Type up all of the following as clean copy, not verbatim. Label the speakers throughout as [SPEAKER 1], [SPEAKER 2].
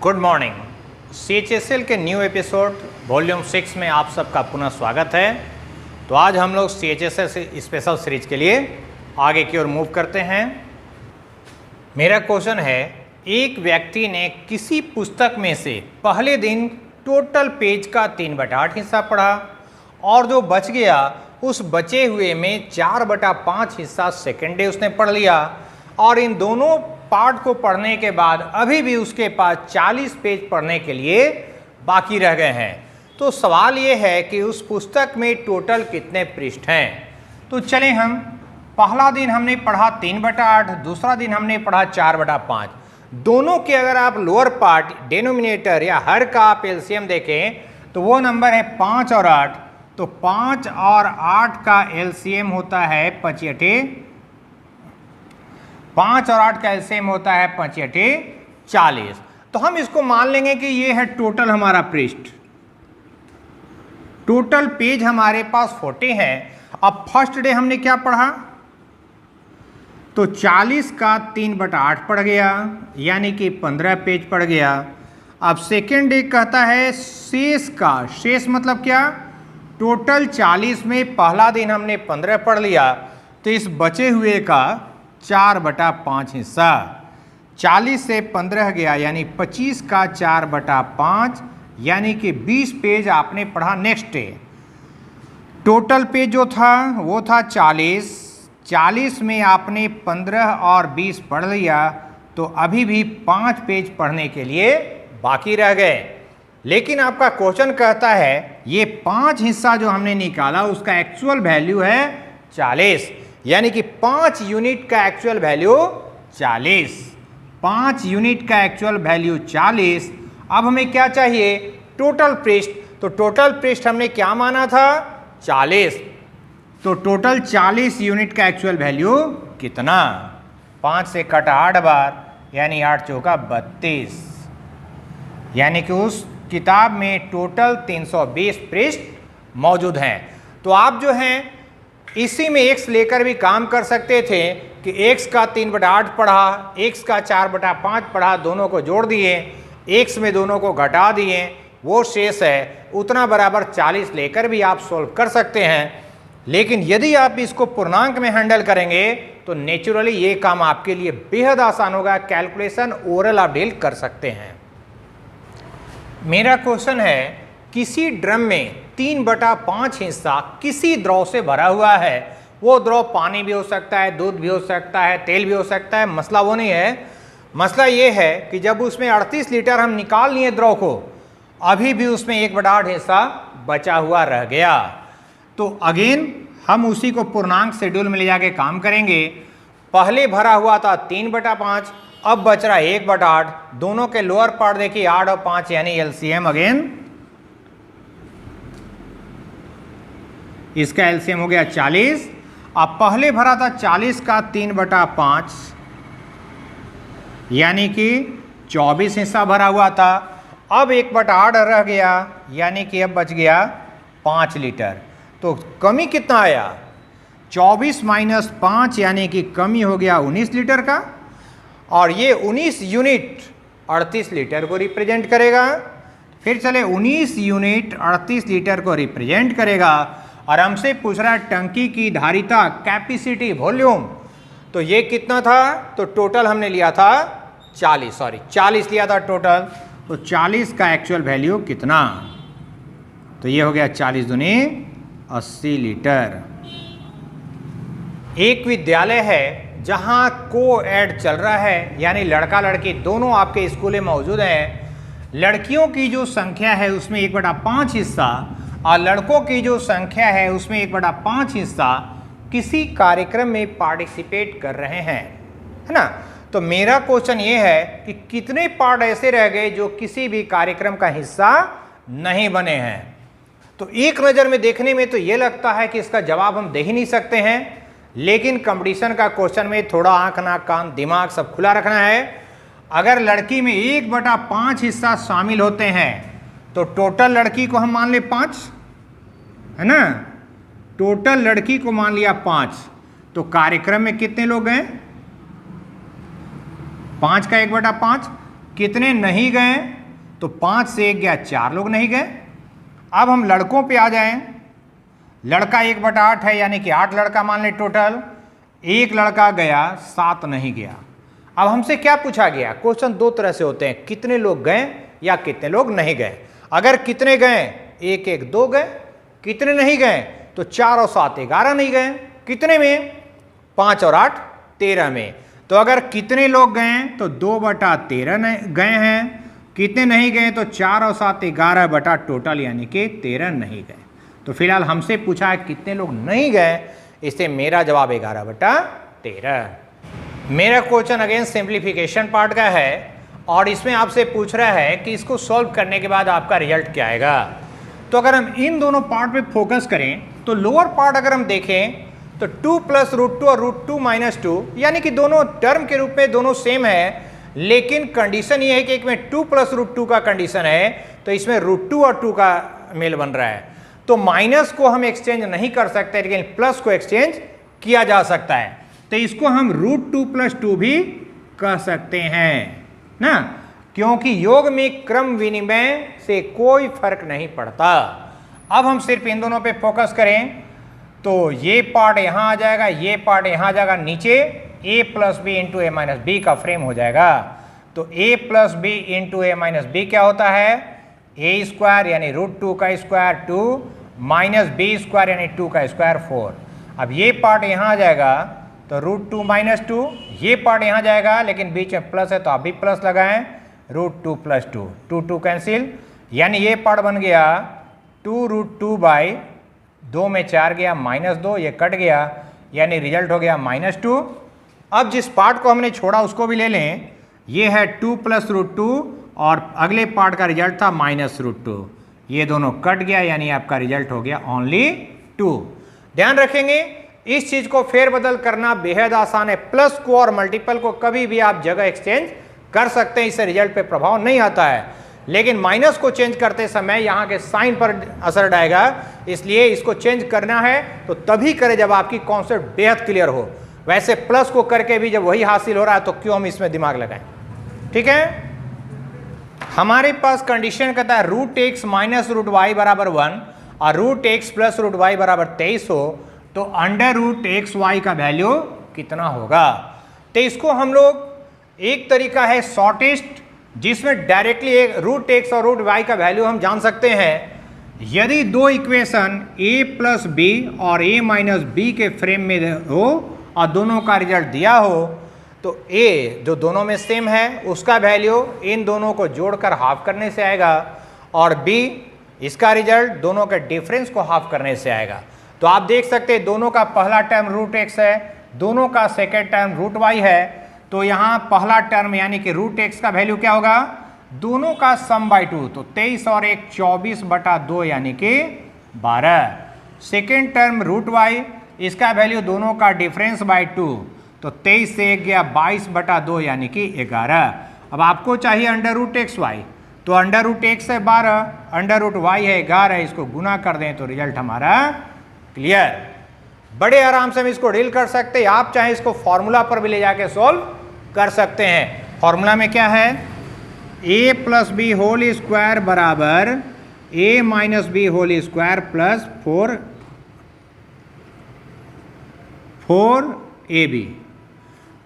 [SPEAKER 1] Good morning. CHSL के new episode volume 6 में आप सबका पुनः स्वागत है। तो आज हम लोग CHSL से स्पेशल सीरीज के लिए आगे की ओर मूव करते हैं। मेरा क्वेश्चन है, एक व्यक्ति ने किसी पुस्तक में से पहले दिन टोटल पेज का 3/8 हिस्सा पढ़ा और जो बच गया उस बचे हुए में 4/5 हिस्सा सेकेंड डे उसने पढ़ लिया और इन दोनों पार्ट को पढ़ने के बाद अभी भी उसके पास 40 पेज पढ़ने के लिए बाकी रह गए हैं। तो सवाल ये है कि उस पुस्तक में टोटल कितने पृष्ठ हैं। तो चलें, हम पहला दिन हमने पढ़ा 3/8, दूसरा दिन हमने पढ़ा 4/5। दोनों के अगर आप लोअर पार्ट डिनोमिनेटर या हर का आप एलसीएम देखें तो वो नंबर है 5 और 8। तो 5 और 8 का एलसीएम होता है 5 5 और 8 का एलसीएम होता है 5 40। तो हम इसको मान लेंगे कि ये है टोटल हमारा पृष्ठ। टोटल पेज हमारे पास 40 है। अब फर्स्ट डे हमने क्या पढ़ा, तो 40 का 3/8 पढ़ गया, यानी कि 15 पेज पढ़ गया। अब सेकेंड डे कहता है शेष का, शेष मतलब क्या, टोटल 40 में पहला दिन हमने 15 पढ़ लिया, तो इस बचे हुए का 4/5 हिस्सा, 40 से 15 गया यानी 25 का 4/5, यानी कि 20 पेज आपने पढ़ा नेक्स्ट डे। टोटल पेज जो था वो था 40 में आपने 15 और 20 पढ़ लिया, तो अभी भी 5 पेज पढ़ने के लिए बाकी रह गए। लेकिन आपका क्वेश्चन कहता है ये 5 हिस्सा जो हमने निकाला उसका एक्चुअल वैल्यू है 40, यानी कि 5 यूनिट का एक्चुअल वैल्यू 40। 5 यूनिट का एक्चुअल वैल्यू 40। अब हमें क्या चाहिए, टोटल पृष्ठ। तो टोटल पृष्ठ हमने क्या माना था, 40। तो टोटल 40 यूनिट का एक्चुअल वैल्यू कितना, 5 से कटा 8 बार, यानी 8 चौका 32, यानी कि उस किताब में टोटल 320 पृष्ठ मौजूद हैं। तो आप जो हैं इसी में x लेकर भी काम कर सकते थे कि x का 3/8 पढ़ा, x का 4/5 पढ़ा, दोनों को जोड़ दिए, x में दोनों को घटा दिए, वो शेष है उतना बराबर 40 लेकर भी आप सॉल्व कर सकते हैं। लेकिन यदि आप इसको पूर्णांक में हैंडल करेंगे तो नेचुरली ये काम आपके लिए बेहद आसान होगा। कैलकुलेशन ओरल आप डील कर सकते हैं। मेरा क्वेश्चन है, किसी ड्रम में 3/5 हिस्सा किसी द्रव से भरा हुआ है। वो द्रव पानी भी हो सकता है, दूध भी हो सकता है, तेल भी हो सकता है, मसला वो नहीं है। मसला ये है कि जब उसमें 38 लीटर हम निकाल लिए द्रव को, अभी भी उसमें 1/8 हिस्सा बचा हुआ रह गया। तो अगेन हम उसी को पूर्णांक शेड्यूल में ले जाके काम करेंगे। पहले भरा हुआ था 3/5, अब बच रहा 1/8। दोनों के लोअर पार्ट देखिए 8 और 5, यानी एलसीएम अगेन इसका एलसीएम हो गया 40। अब पहले भरा था 40 का 3/5, यानी कि 24 हिस्सा भरा हुआ था। अब 1/8 रह गया, यानी कि अब बच गया 5 लीटर। तो कमी कितना आया, 24 - 5, यानी कि कमी हो गया 19 लीटर का। और ये 19 यूनिट 38 लीटर को रिप्रेजेंट करेगा। फिर चले 19 यूनिट 38 लीटर को रिप्रेजेंट करेगा। और हमसे पूछ रहा है टंकी की धारिता, कैपेसिटी, वॉल्यूम। तो ये कितना था, तो टोटल हमने लिया था 40 लिया था टोटल। तो 40 का एक्चुअल वैल्यू कितना, तो ये हो गया 40 दूनी 80 लीटर। एक विद्यालय है जहां को-एड चल रहा है, यानी लड़का लड़की दोनों आपके स्कूल में मौजूद हैं। लड़कियों की जो संख्या है उसमें 1/5 हिस्सा और लड़कों की जो संख्या है उसमें 1/5 हिस्सा किसी कार्यक्रम में पार्टिसिपेट कर रहे हैं, है ना। तो मेरा क्वेश्चन ये है कि कितने पार्ट ऐसे रह गए जो किसी भी कार्यक्रम का हिस्सा नहीं बने हैं। तो एक नज़र में देखने में तो ये लगता है कि इसका जवाब हम दे ही नहीं सकते हैं, लेकिन कंपटीशन का क्वेश्चन में थोड़ा आंख नाक कान दिमाग सब खुला रखना है। अगर लड़की में 1/5 हिस्सा शामिल होते हैं तो टोटल लड़की को हम मान ले 5, है ना। टोटल लड़की को मान लिया 5, तो कार्यक्रम में कितने लोग हैं, 5 का 1/5। कितने नहीं गए, तो 5 से 1 गया, 4 लोग नहीं गए। अब हम लड़कों पे आ जाएं। लड़का 1/8 है, यानी कि 8 लड़का मान ले टोटल। 1 लड़का गया, 7 नहीं गया। अब हमसे क्या पूछा गया? क्वेश्चन दो तरह से होते हैं, कितने लोग गए या कितने लोग नहीं गए। अगर कितने गए, 1 1 2 गए। कितने नहीं गए, तो 4 और 7 11 नहीं गए। कितने में? 5 और 8 13 में। तो अगर कितने लोग गए तो 2/13 गए हैं। कितने नहीं गए तो 4 और 7 11 बटा टोटल यानी कि 13 नहीं गए। तो फिलहाल हमसे पूछा है कितने लोग नहीं गए, इससे मेरा जवाब 11/13। मेरा क्वेश्चन अगेन सिंप्लीफिकेशन पार्ट का है और इसमें आपसे पूछ रहा है कि इसको सॉल्व करने के बाद आपका रिजल्ट क्या आएगा। तो अगर हम इन दोनों पार्ट पे फोकस करें तो लोअर पार्ट अगर हम देखें तो 2 + √2 और √2 - 2 यानी कि दोनों टर्म के रूप में दोनों सेम है, लेकिन कंडीशन ये है कि एक में 2 + √2 का कंडीशन है तो इसमें √2 और 2 का मेल बन रहा है। तो माइनस को हम एक्सचेंज नहीं कर सकते, लेकिन प्लस को एक्सचेंज किया जा सकता है। तो इसको हम √2 + 2 भी कह सकते हैं ना, क्योंकि योग में क्रम विनिमय से कोई फर्क नहीं पड़ता। अब हम सिर्फ इन दोनों पे फोकस करें तो ये पार्ट यहां आ जाएगा, ये पार्ट यहां आ जाएगा, नीचे a + b × a - b का फ्रेम हो जाएगा। तो a + b × a - b क्या होता है? a² यानी √2 का स्क्वायर 2 - b² यानी 2 का स्क्वायर 4। अब ये पार्ट यहां आ जाएगा तो √2 - 2, ये पार्ट यहां जाएगा, लेकिन बीच में प्लस है तो आप भी प्लस लगाएं, √2 + 2, 2 2 कैंसिल, यानी ये पार्ट बन गया 2√2/2 में 4 गया -2, ये कट गया, यानी रिजल्ट हो गया -2। अब जिस पार्ट को हमने छोड़ा उसको भी ले लें, ये है 2 + √2 और अगले पार्ट का रिजल्ट था -√2, ये दोनों कट गया, यानी आपका रिजल्ट हो गया ओनली 2। ध्यान रखेंगे इस चीज को फेरबदल करना बेहद आसान है। प्लस को और मल्टीपल को कभी भी आप जगह एक्सचेंज कर सकते हैं, इससे रिजल्ट पे प्रभाव नहीं आता है, लेकिन माइनस को चेंज करते समय यहां के साइन पर असर डालेगा, इसलिए इसको चेंज करना है तो तभी करें जब आपकी कॉन्सेप्ट बेहद क्लियर हो। वैसे प्लस को करके भी जब वही हासिल हो रहा है तो क्यों हम इसमें दिमाग लगाएं। ठीक है, हमारे पास कंडीशन कहता है √x - √y = 1 और √x + √y = 23 हो तो √xy का वैल्यू कितना होगा। तो इसको हम लोग, एक तरीका है शॉर्टेस्ट जिसमें डायरेक्टली एक √x और √y का वैल्यू हम जान सकते हैं। यदि दो इक्वेशन a + b और a - b के फ्रेम में हो और दोनों का रिजल्ट दिया हो तो a जो दोनों में सेम है उसका वैल्यू इन दोनों को जोड़कर हाफ करने से आएगा और b इसका रिजल्ट दोनों के डिफरेंस को हाफ करने से आएगा। तो आप देख सकते हैं दोनों का पहला टर्म √x है, दोनों का सेकेंड टर्म √y है। तो यहाँ पहला टर्म यानी कि √x का वैल्यू क्या होगा? दोनों का सम बाय 2, तो 23 और 1 24/2 यानी कि 12। सेकेंड टर्म √y, इसका वैल्यू दोनों का डिफरेंस बाय 2, तो 23 से 1 गया 22/2 यानी कि 11। अब आपको चाहिए √xy, तो √x है 12, √y है 11, इसको गुना कर दें तो रिजल्ट हमारा क्लियर। बड़े आराम से हम इसको डील कर सकते हैं, आप चाहे इसको फॉर्मूला पर भी ले जाके सॉल्व कर सकते हैं। फॉर्मूला में क्या है? a + b होल स्क्वायर बराबर a - b whole square plus 4ab।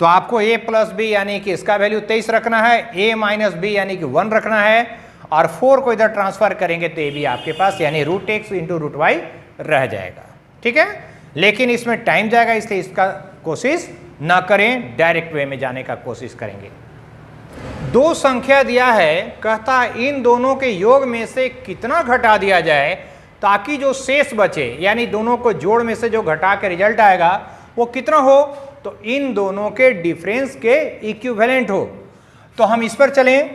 [SPEAKER 1] तो आपको a + b यानी कि इसका वैल्यू 23 रखना है, a - b यानी कि 1 रखना है और 4 को इधर ट्रांसफर करेंगे तो ab आपके पास यानी √x × √y रह जाएगा। ठीक है, लेकिन इसमें टाइम जाएगा, इसलिए इसका कोशिश ना करें, डायरेक्ट वे में जाने का कोशिश करेंगे। दो संख्या दिया है, कहता है इन दोनों के योग में से कितना घटा दिया जाए ताकि जो शेष बचे, यानी दोनों को जोड़ में से जो घटा के रिजल्ट आएगा वो कितना हो, तो इन दोनों के डिफरेंस के इक्विवेलेंट हो। तो हम इस पर चलें,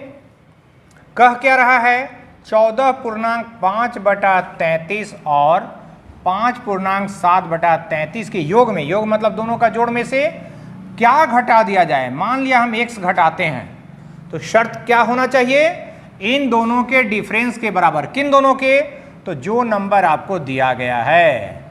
[SPEAKER 1] कह क्या रहा है? 14.5/33 और 5.7/33 के योग में, योग मतलब दोनों का जोड़ में से क्या घटा दिया जाए। मान लिया हम x घटाते हैं तो शर्त क्या होना चाहिए? इन दोनों के डिफरेंस के बराबर। किन दोनों के? तो जो नंबर आपको दिया गया है,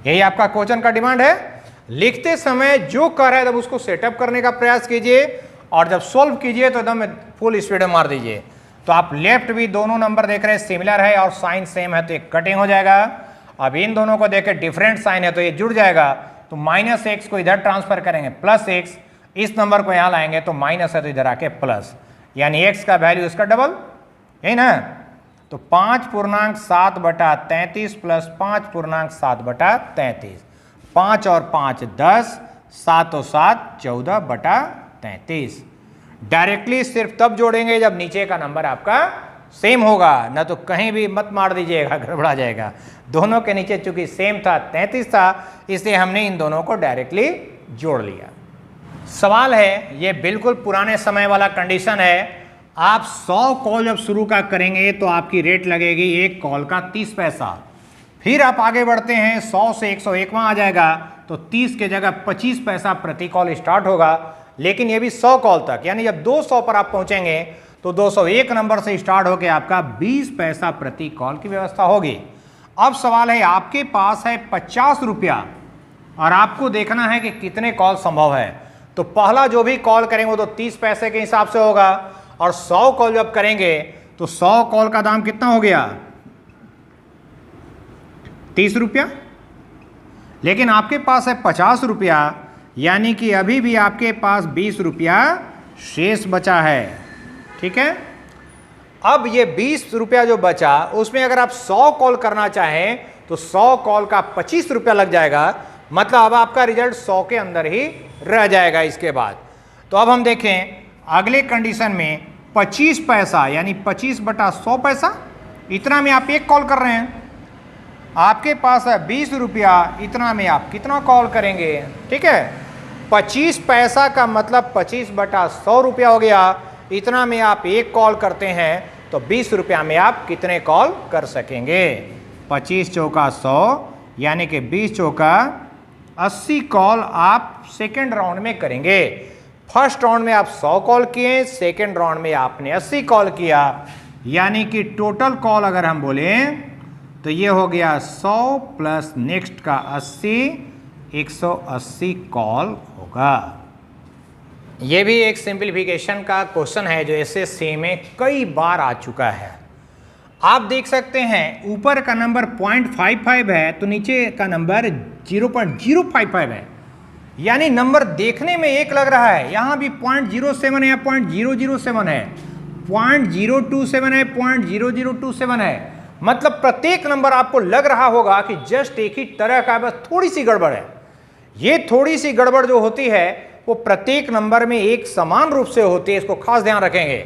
[SPEAKER 1] यही आपका क्वेश्चन का डिमांड है। लिखते समय जो कर रहा है तब उसको सेटअप करने का प्रयास कीजिए और जब सोल्व कीजिए तो एकदम फुल स्पीड में मार दीजिए। तो आप लेफ्ट भी दोनों नंबर देख रहे हैं सिमिलर है और साइन सेम है तो एक कटिंग हो जाएगा। अब इन दोनों को देखें डिफरेंट साइन है तो ये जुड़ जाएगा, तो -x को इधर ट्रांसफर करेंगे +x, इस नंबर को यहां लाएंगे तो माइनस है तो इधर आके प्लस, यानी x का वैल्यू इसका डबल, यही ना। तो 5.7/33 प्लस 5.7/33, 5 और 5 10, 7 और 7 14/33। डायरेक्टली सिर्फ तब जोड़ेंगे जब नीचे का नंबर आपका सेम होगा, ना तो कहीं भी मत मार दीजिएगा, गड़बड़ा जाएगा। दोनों के नीचे चूंकि सेम था 33 था, इसलिए हमने इन दोनों को डायरेक्टली जोड़ लिया। सवाल है, ये बिल्कुल पुराने समय वाला कंडीशन है। आप 100 कॉल जब शुरू का करेंगे तो आपकी रेट लगेगी एक कॉल का 30 पैसा। फिर आप आगे बढ़ते हैं 100 से 101 आ जाएगा तो 30 के जगह 25 पैसा प्रति कॉल स्टार्ट होगा। लेकिन ये भी 100 कॉल तक, यानी जब 200 पर आप पहुंचेंगे तो 201 नंबर से स्टार्ट होकर आपका 20 पैसा प्रति कॉल की व्यवस्था होगी। अब सवाल है, आपके पास है 50 रुपया और आपको देखना है कि कितने कॉल संभव है। तो पहला जो भी कॉल करेंगे वो तो 30 पैसे के हिसाब से होगा, और 100 कॉल जब करेंगे तो 100 कॉल का दाम कितना हो गया 30 रुपया। लेकिन आपके पास है 50 रुपया, यानी कि अभी भी आपके पास 20 रुपया शेष बचा है। ठीक है, अब ये 20 रुपया जो बचा उसमें अगर आप 100 कॉल करना चाहें तो 100 कॉल का 25 रुपया लग जाएगा, मतलब अब आपका रिजल्ट 100 के अंदर ही रह जाएगा इसके बाद। तो अब हम देखें अगले कंडीशन में 25 पैसा यानी 25/100 पैसा, इतना में आप एक कॉल कर रहे हैं। आपके पास है 20 रुपया, इतना में आप कितना कॉल करेंगे। ठीक है, 25 पैसा का मतलब 25/100 रुपया हो गया। इतना में आप एक कॉल करते हैं तो 20 रुपया में आप कितने कॉल कर सकेंगे। 25 चौका 100 यानी कि 20 चौका 80 कॉल आप सेकेंड राउंड में करेंगे। फर्स्ट राउंड में आप 100 कॉल किए, सेकेंड राउंड में आपने 80 कॉल किया, यानी कि टोटल कॉल अगर हम बोलें तो ये हो गया 100 प्लस नेक्स्ट का 80, 180 कॉल होगा। ये भी एक सिंप्लीफिकेशन का क्वेश्चन है जो एसएससी में कई बार आ चुका है। आप देख सकते हैं ऊपर का नंबर 0.55 है तो नीचे का नंबर 0.055 है, यानी नंबर देखने में एक लग रहा है। यहां भी 0.07 है, 0.007 है, 0.027 है, 0.0027 है। मतलब प्रत्येक नंबर आपको लग रहा होगा कि जस्ट एक ही तरह का, बस थोड़ी सी गड़बड़ है। ये थोड़ी सी गड़बड़ जो होती है वो प्रत्येक नंबर में एक समान रूप से होती है, इसको खास ध्यान रखेंगे।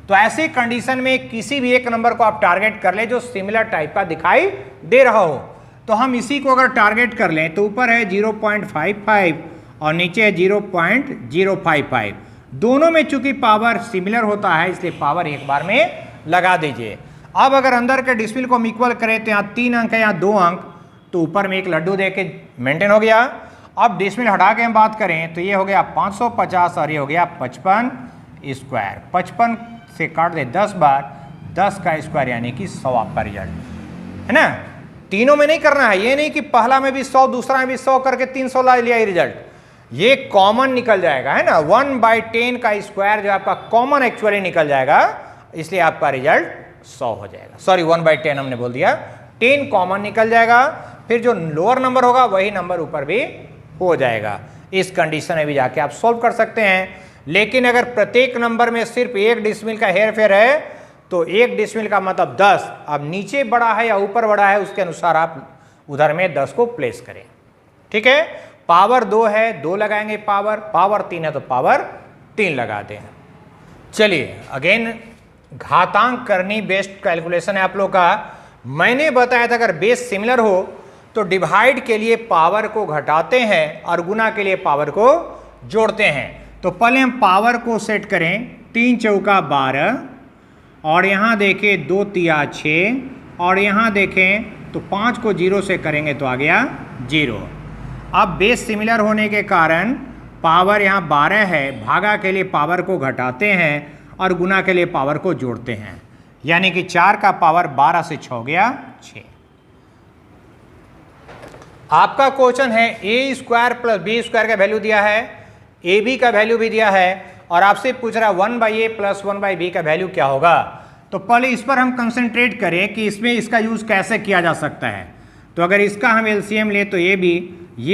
[SPEAKER 1] तो ऐसी कंडीशन में किसी भी एक नंबर को आप टारगेट कर ले जो सिमिलर टाइप का दिखाई दे रहा हो। तो हम इसी को अगर टारगेट कर लें तो ऊपर है 0.55 और नीचे है 0.055। दोनों में चूंकि पावर सिमिलर होता है इसलिए पावर एक बार में लगा दीजिए। अब अगर अंदर के डिसिमल को हम इक्वल करें तो यहाँ 3 अंक है, यहाँ 2 अंक, तो ऊपर में एक लड्डू दे के मेंटेन हो गया। अब डिसिमल हटा के हम बात करें तो ये हो गया 550 और ये हो गया 55 स्क्वायर। 55 से काट दे 10 बार, 10 का स्क्वायर यानी कि 100 आपका रिजल्ट है ना। तीनों में नहीं करना है, ये नहीं कि पहला में भी 100 दूसरा में भी 100 करके 300 ला लिया रिजल्ट, ये कॉमन निकल जाएगा है ना। 1/10 का स्क्वायर जो आपका कॉमन एक्चुअली निकल जाएगा, इसलिए आपका रिजल्ट 100 हो जाएगा। सॉरी 1/10 हमने बोल दिया, 10 कॉमन निकल जाएगा, फिर जो लोअर नंबर होगा वही नंबर ऊपर भी हो जाएगा। इस कंडीशन में भी जाके आप सॉल्व कर सकते हैं। लेकिन अगर प्रत्येक नंबर में सिर्फ एक डिसिमल का हेर फेर है तो एक डिसिमल का मतलब 10, अब नीचे बड़ा है या ऊपर बड़ा है उसके अनुसार आप उधर में 10 को प्लेस करें। ठीक है, पावर 2 है 2 लगाएंगे, पावर 3 है तो पावर 3 लगा दें। चलिए अगेन घातांक करनी बेस्ड कैलकुलेशन है आप लोग का। मैंने बताया था अगर बेस सिमिलर हो तो डिवाइड के लिए पावर को घटाते हैं और गुना के लिए पावर को जोड़ते हैं। तो पहले हम पावर को सेट करें, 3 चौका 12 और यहाँ देखें 2 तिया 6 और यहाँ देखें तो 5 को 0 से करेंगे तो आ गया 0। अब बेस सिमिलर होने के कारण पावर यहाँ 12 है, भागा के लिए पावर को घटाते हैं और गुना के लिए पावर को जोड़ते हैं, यानी कि 4 का पावर 12 से 6 हो गया 6। आपका क्वेश्चन है a² + b² का वैल्यू दिया है, ab का वैल्यू भी दिया है और आपसे पूछ रहा है 1/a प्लस 1/b का वैल्यू क्या होगा। तो पहले इस पर हम कंसंट्रेट करें कि इसमें इसका यूज़ कैसे किया जा सकता है। तो अगर इसका हम एलसीएम ले तो ये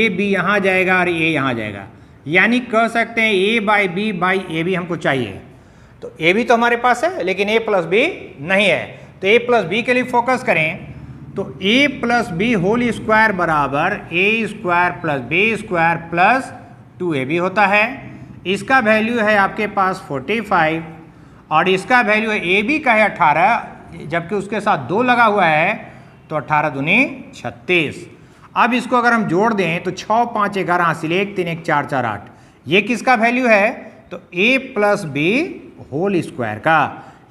[SPEAKER 1] b यहाँ जाएगा और a यहाँ जाएगा, यानी कह सकते हैं a/b/ab हमको चाहिए। तो a भी तो हमारे पास है लेकिन a प्लस b नहीं है, तो a प्लस b के लिए फोकस करें तो a plus b whole square बराबर a square plus b square plus 2ab होता है। इसका वैल्यू है आपके पास 45 और इसका वैल्यू है ab का है 18, जबकि उसके साथ 2 लगा हुआ है तो 18 दूनी 36। अब इसको अगर हम जोड़ दें तो 6 5 11 हासिल 1 3 1 4 4 8, ये किसका वैल्यू है तो a plus b whole square का।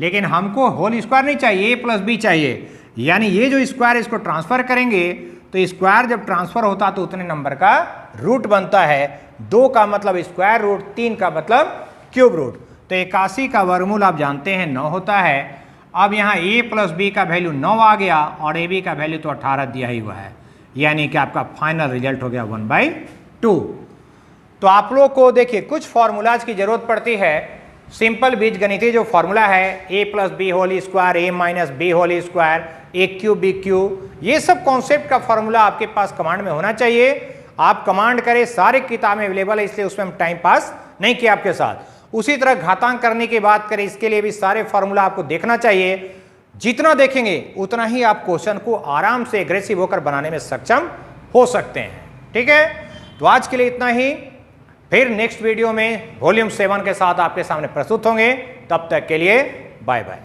[SPEAKER 1] लेकिन हमको होल स्क्वायर नहीं चाहिए, a प्लस बी चाहिए, यानी ये जो स्क्वायर इसको ट्रांसफर करेंगे तो स्क्वायर जब ट्रांसफर होता तो उतने नंबर का रूट बनता है। 2 का मतलब स्क्वायर रूट, 3 का मतलब क्यूब रूट। तो 81 का वर्गमूल आप जानते हैं 9 होता है। अब यहाँ a प्लस बी का वैल्यू 9 आ गया और ab का वैल्यू तो 18 दिया ही हुआ है, यानी कि आपका फाइनल रिजल्ट हो गया 1/2। तो आप लोग को देखिए कुछ फॉर्मूलाज की जरूरत पड़ती है। सिंपल बीजगणितीय जो फॉर्मूला है a plus b whole square, a minus b whole square, a cube b cube, ये सब कॉन्सेप्ट का फॉर्मूला आपके पास कमांड में होना चाहिए। आप कमांड करें, सारे किताबें अवेलेबल है, इसलिए उसमें हम टाइम पास नहीं किया आपके साथ। उसी तरह घातांक करने की बात करें, इसके लिए भी सारे फॉर्मूला आपको देखना चाहिए। जितना देखेंगे उतना ही आप क्वेश्चन को आराम से एग्रेसिव होकर बनाने में सक्षम हो सकते हैं। ठीक है, तो आज के लिए इतना ही। फिर नेक्स्ट वीडियो में वॉल्यूम 7 के साथ आपके सामने प्रस्तुत होंगे। तब तक के लिए बाय बाय।